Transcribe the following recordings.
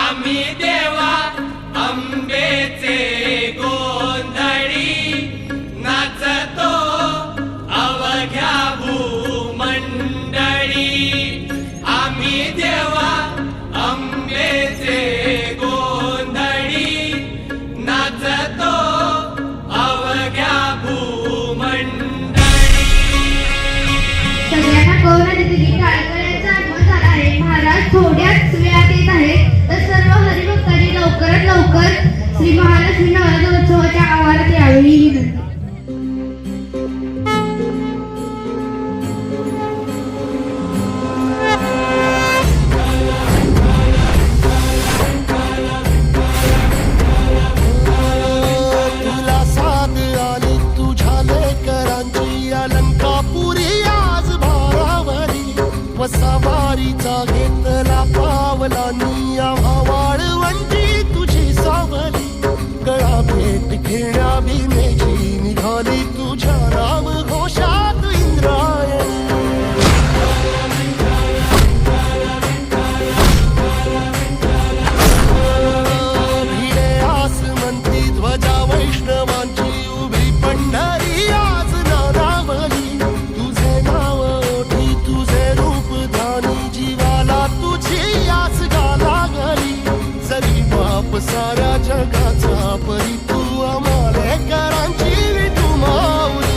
आम्ही देवा अंबेचे गोंधळी नाचतो अवघ्या भूमंडळी। आम्ही देवा अंबेचे गोंधळी नाचतो अवघ्या भूमंडळी। सगळ्यांना कळून आले की टाळकऱ्यांचा आगमन झाला आहे। महाराज थोड्याच वेळात येत आहेत, तर सर्व हरिभक्तांनी लवकरात लवकर श्री महालक्ष्मी नवरात्रोत्सवाच्या आवारात यावे ही विनंती। तुला साथ आली तुझ्या लेकरांची अलंकापुरी आज भारावरी वसावारीचा घेतला पावलांनी आम्हा वाळवंटी तुझी सावली। गळा भेट घेण्या भीमेची निघाली तुझ्या राम घोषात इंद्रायणी। भिडे आसमंती ध्वजा वैष्णवांची उभी पंढरी आज नारावली। तुझे नाव ओठी तुझे रूप ध्यानी जीवाला तुझी आस गाला गली। जरी बाप साऱ्या जगाचा परी तू आम्हाले करांची तू माऊली।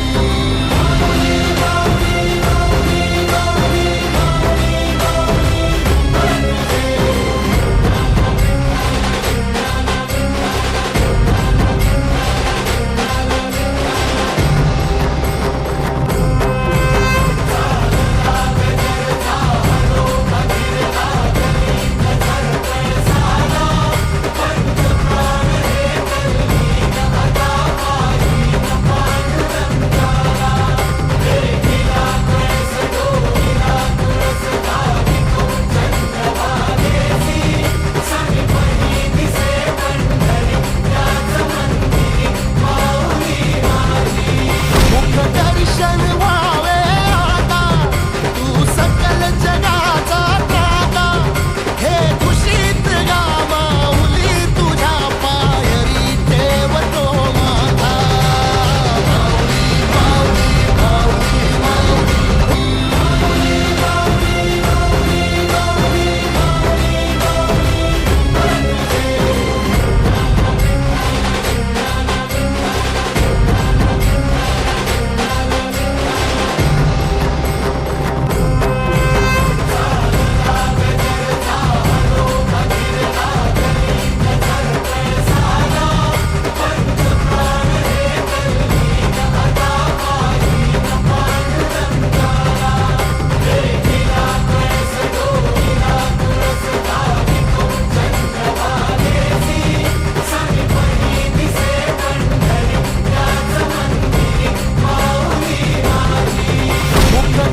दर्शन व्हावे आता तू सकल जगाचा त्राता। हे खुशीत गा माऊली तुझ्या पायरी ठेवतो माझा। माऊली माऊली माऊली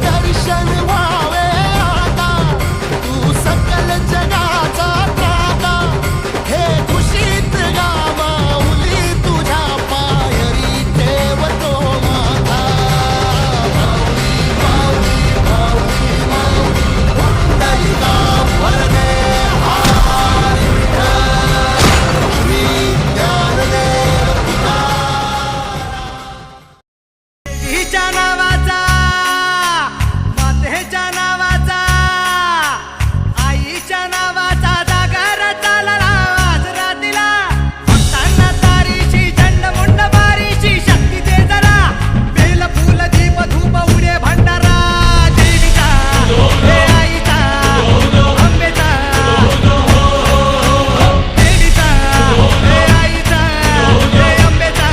दर्शन व्हावे आता तू सकल जगाचा त्राता। हे खुशीत गा माऊली तुझ्या पायरी ठेवतो माझा। माऊली माऊली माऊली पुंडलिका वरदे हरी विठ्ठल श्री ज्ञानदेव पिता। हिच्या नावाचा मातेच्या नावाचा आईच्या नावाचा जागर चालला आज रातीला। भक्तांना तारीची झंड मुंड बारीची शक्तीचे जरा बेल फुल दीप धूप उडे भंडारा। देवीचा हे आईचा अंबेचा देवीचा हे आईचा हे अंबेचा।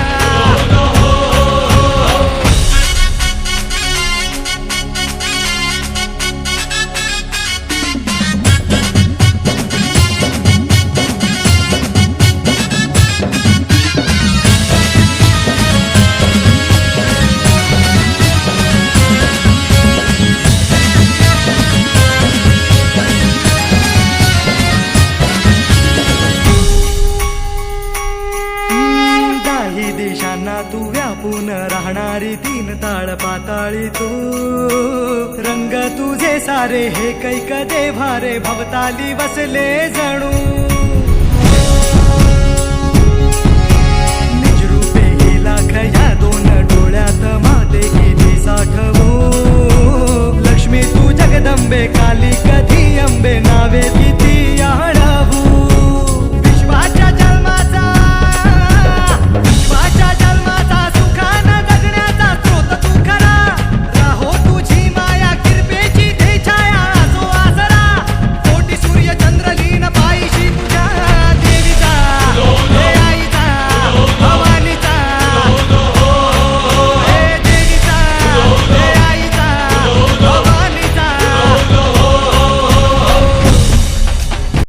दाही दिशांना तू व्यापून राहणारी तीन ताळ पाताळी तू। रंग तुझे सारे हे कैक देव्हारे भवताली बसले जणू। कालिका